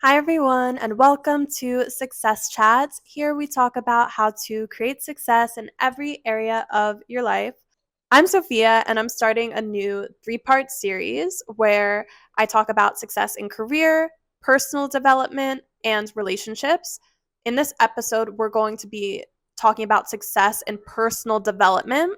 Hi, everyone, and welcome to Success Chats. Here we talk about how to create success in every area of your life. I'm Sophia, and I'm starting a new 3-part series where I talk about success in career, personal development, and relationships. In this episode, we're going to be talking about success in personal development.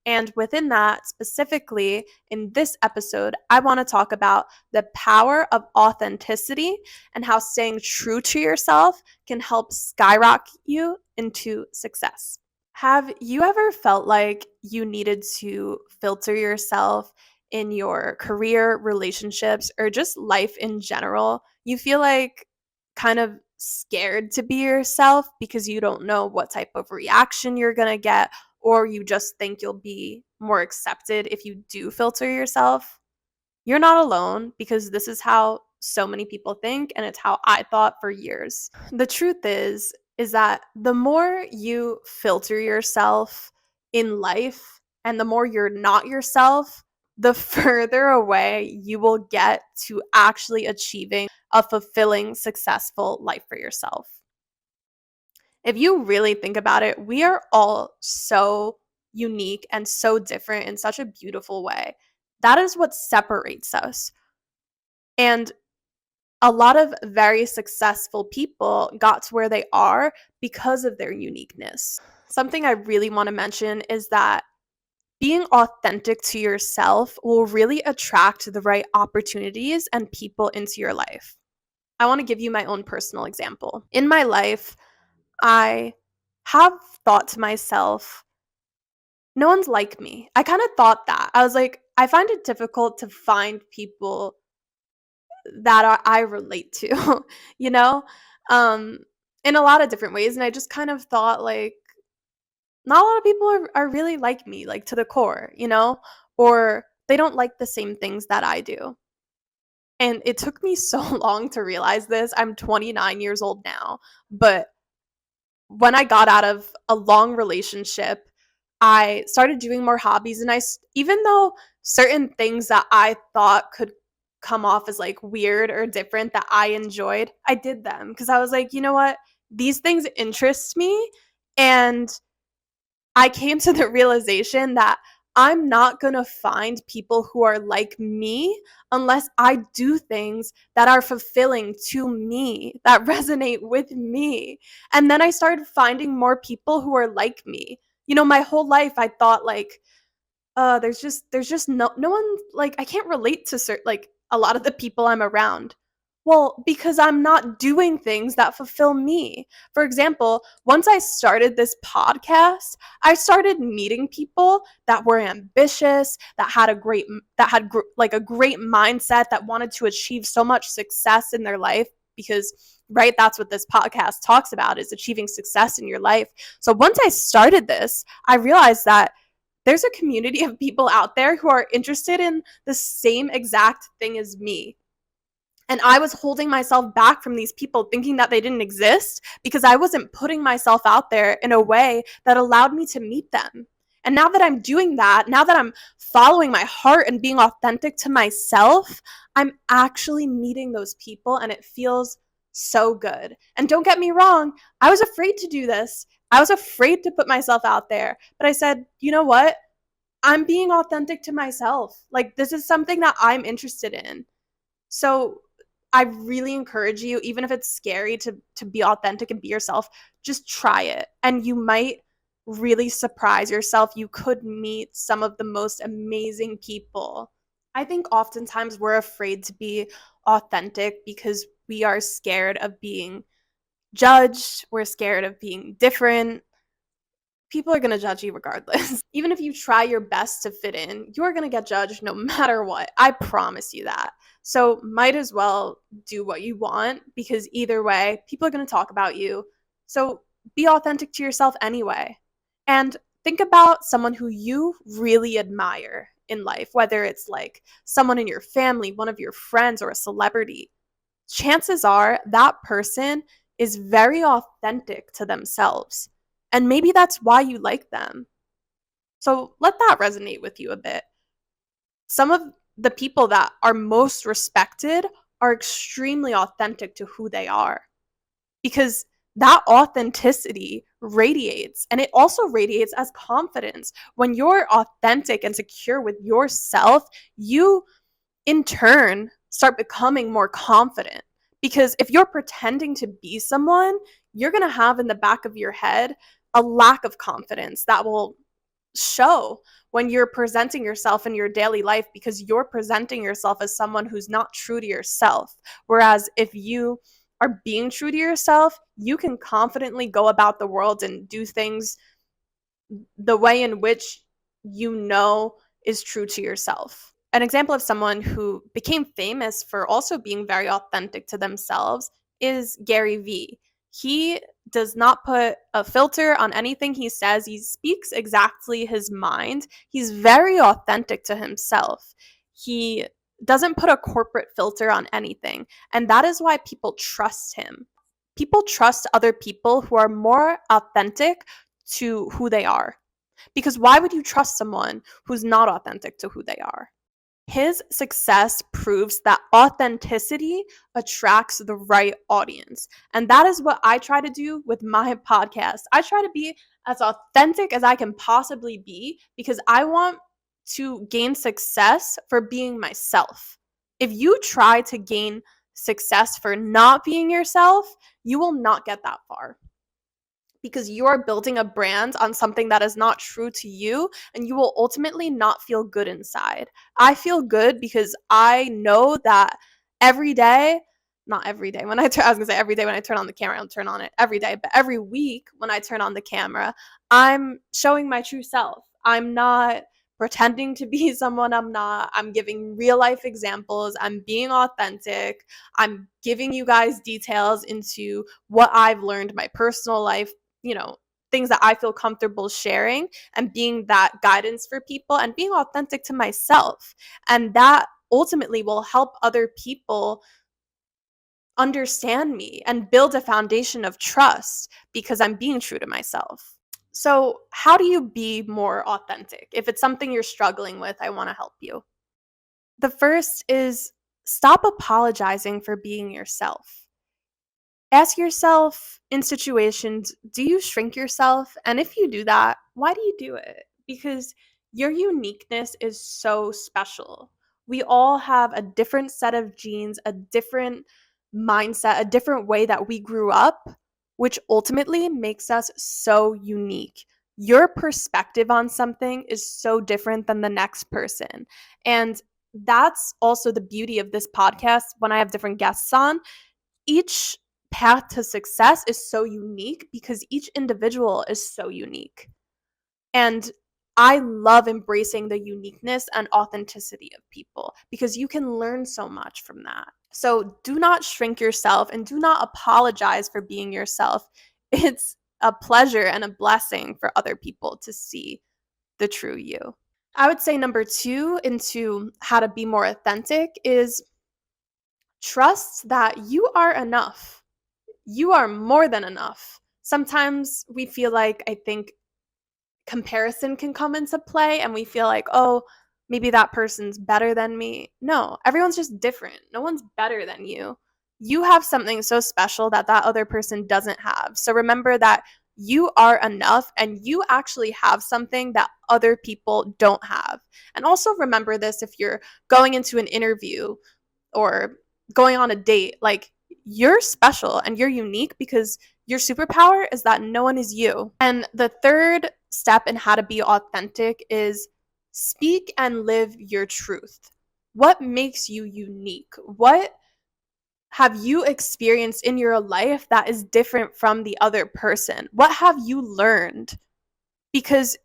And within that, specifically in this episode, I want to talk about the power of authenticity and how staying true to yourself can help skyrocket you into success. Have you ever felt like you needed to filter yourself in your career, relationships, or just life in general? You feel like kind of scared to be yourself because you don't know what type of reaction you're going to get, or you just think you'll be more accepted if you do filter yourself. You're not alone because this is how so many people think, and it's how I thought for years. The truth is that the more you filter yourself in life and the more you're not yourself, the further away you will get to actually achieving a fulfilling, successful life for yourself. If you really think about it, we are all so unique and so different in such a beautiful way. That is what separates us. And a lot of very successful people got to where they are because of their uniqueness. Something I really want to mention is that being authentic to yourself will really attract the right opportunities and people into your life. I want to give you my own personal example. In my life, I have thought to myself, no one's like me. I kind of thought that. I was like, I find it difficult to find people that I relate to, you know, um, in a lot of different ways. And I just kind of thought, like, not a lot of people are really like me, like to the core, or they don't like the same things that I do. And it took me so long to realize this. I'm 29 years old now, but when I got out of a long relationship, I started doing more hobbies. And even though certain things that I thought could come off as like weird or different that I enjoyed, I did them because I was like, you know what? These things interest me. And I came to the realization that I'm not going to find people who are like me unless I do things that are fulfilling to me, that resonate with me. And then I started finding more people who are like me. My whole life I thought like there's just no one, like, I can't relate to like a lot of the people I'm around. Well, because I'm not doing things that fulfill me. For example, once I started this podcast, I started meeting people that were ambitious, like a great mindset, that wanted to achieve so much success in their life because, right, that's what this podcast talks about, is achieving success in your life. So once I started this, I realized that there's a community of people out there who are interested in the same exact thing as me. And I was holding myself back from these people, thinking that they didn't exist because I wasn't putting myself out there in a way that allowed me to meet them. And now that I'm doing that, now that I'm following my heart and being authentic to myself, I'm actually meeting those people, and it feels so good. And don't get me wrong, I was afraid to do this. I was afraid to put myself out there. But I said, you know what? I'm being authentic to myself. Like, this is something that I'm interested in. So I really encourage you, even if it's scary to be authentic and be yourself, just try it. And you might really surprise yourself. You could meet some of the most amazing people. I think oftentimes we're afraid to be authentic because we are scared of being judged. We're scared of being different. People are going to judge you regardless. Even if you try your best to fit in, you're going to get judged no matter what. I promise you that. So might as well do what you want, because either way, people are going to talk about you. So be authentic to yourself anyway. And think about someone who you really admire in life, whether it's like someone in your family, one of your friends, or a celebrity. Chances are that person is very authentic to themselves. And maybe that's why you like them. So let that resonate with you a bit. Some of the people that are most respected are extremely authentic to who they are, because that authenticity radiates, and it also radiates as confidence. When you're authentic and secure with yourself, you in turn start becoming more confident. Because if you're pretending to be someone, you're going to have in the back of your head a lack of confidence that will show when you're presenting yourself in your daily life, because you're presenting yourself as someone who's not true to yourself. Whereas if you are being true to yourself, you can confidently go about the world and do things the way in which you know is true to yourself. An example of someone who became famous for also being very authentic to themselves is Gary Vee. He does not put a filter on anything he says. He speaks exactly his mind. He's very authentic to himself. He doesn't put a corporate filter on anything. And that is why people trust him. People trust other people who are more authentic to who they are. Because why would you trust someone who's not authentic to who they are? His success proves that authenticity attracts the right audience. And that is what I try to do with my podcast. I try to be as authentic as I can possibly be, because I want to gain success for being myself. If you try to gain success for not being yourself, you will not get that far, because you are building a brand on something that is not true to you, and you will ultimately not feel good inside. I feel good because I know that every day, not every day, I was gonna say every day when I turn on the camera, I don't turn on it every day, but every week when I turn on the camera, I'm showing my true self. I'm not pretending to be someone I'm not. I'm giving real life examples. I'm being authentic. I'm giving you guys details into what I've learned, my personal life, things that I feel comfortable sharing, and being that guidance for people and being authentic to myself. And that ultimately will help other people understand me and build a foundation of trust, because I'm being true to myself. So, how do you be more authentic? If it's something you're struggling with, I want to help you. The first is stop apologizing for being yourself. Ask yourself in situations, do you shrink yourself? And if you do that, why do you do it? Because your uniqueness is so special. We all have a different set of genes, a different mindset, a different way that we grew up, which ultimately makes us so unique. Your perspective on something is so different than the next person. And that's also the beauty of this podcast when I have different guests on. Each path to success is so unique because each individual is so unique. And I love embracing the uniqueness and authenticity of people, because you can learn so much from that. So do not shrink yourself and do not apologize for being yourself. It's a pleasure and a blessing for other people to see the true you. I would say number 2 into how to be more authentic is trust that you are enough. You are more than enough. Sometimes we feel like, I think, comparison can come into play, and we feel like, oh, maybe that person's better than me. No, everyone's just different. No one's better than you. You have something so special that that other person doesn't have. So remember that you are enough, and you actually have something that other people don't have. And also remember this if you're going into an interview or going on a date, like, you're special and you're unique, because your superpower is that no one is you. And the third step in how to be authentic is speak and live your truth. What makes you unique? What have you experienced in your life that is different from the other person? What have you learned? Because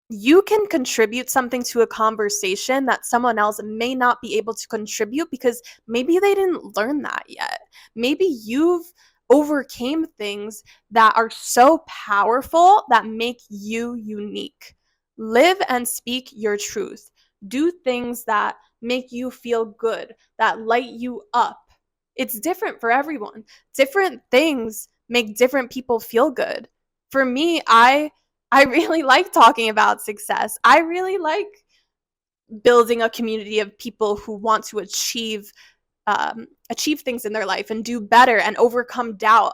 you can contribute something to a conversation that someone else may not be able to contribute, because maybe they didn't learn that yet. Maybe you've overcame things that are so powerful that make you unique. Live and speak your truth. Do things that make you feel good, that light you up. It's different for everyone. Different things make different people feel good. For me, I really like talking about success. I really like building a community of people who want to achieve achieve things in their life and do better and overcome doubt.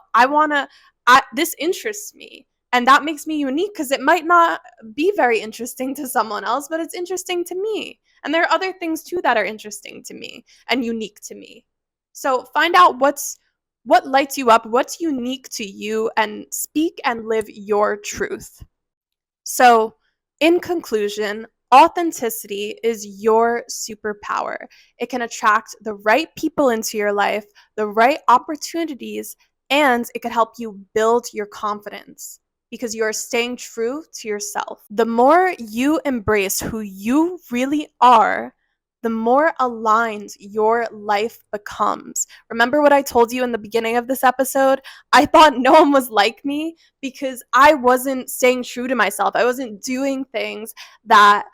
This interests me. And that makes me unique because it might not be very interesting to someone else, but it's interesting to me. And there are other things too that are interesting to me and unique to me. So find out what lights you up, what's unique to you, and speak and live your truth. So, in conclusion, authenticity is your superpower. It can attract the right people into your life, the right opportunities, and it could help you build your confidence because you are staying true to yourself. The more you embrace who you really are, the more aligned your life becomes. Remember what I told you in the beginning of this episode? I thought no one was like me because I wasn't staying true to myself. I wasn't doing things that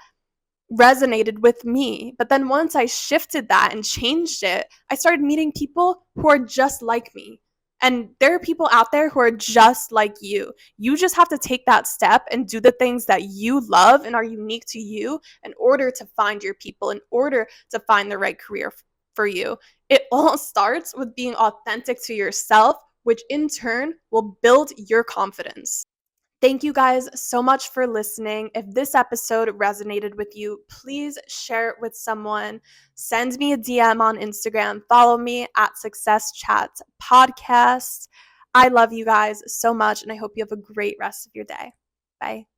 resonated with me. But then once I shifted that and changed it, I started meeting people who are just like me. And there are people out there who are just like you. You just have to take that step and do the things that you love and are unique to you in order to find your people, in order to find the right career for you. It all starts with being authentic to yourself, which in turn will build your confidence. Thank you guys so much for listening. If this episode resonated with you, please share it with someone. Send me a DM on Instagram. Follow me at Success Chats Podcast. I love you guys so much, and I hope you have a great rest of your day. Bye.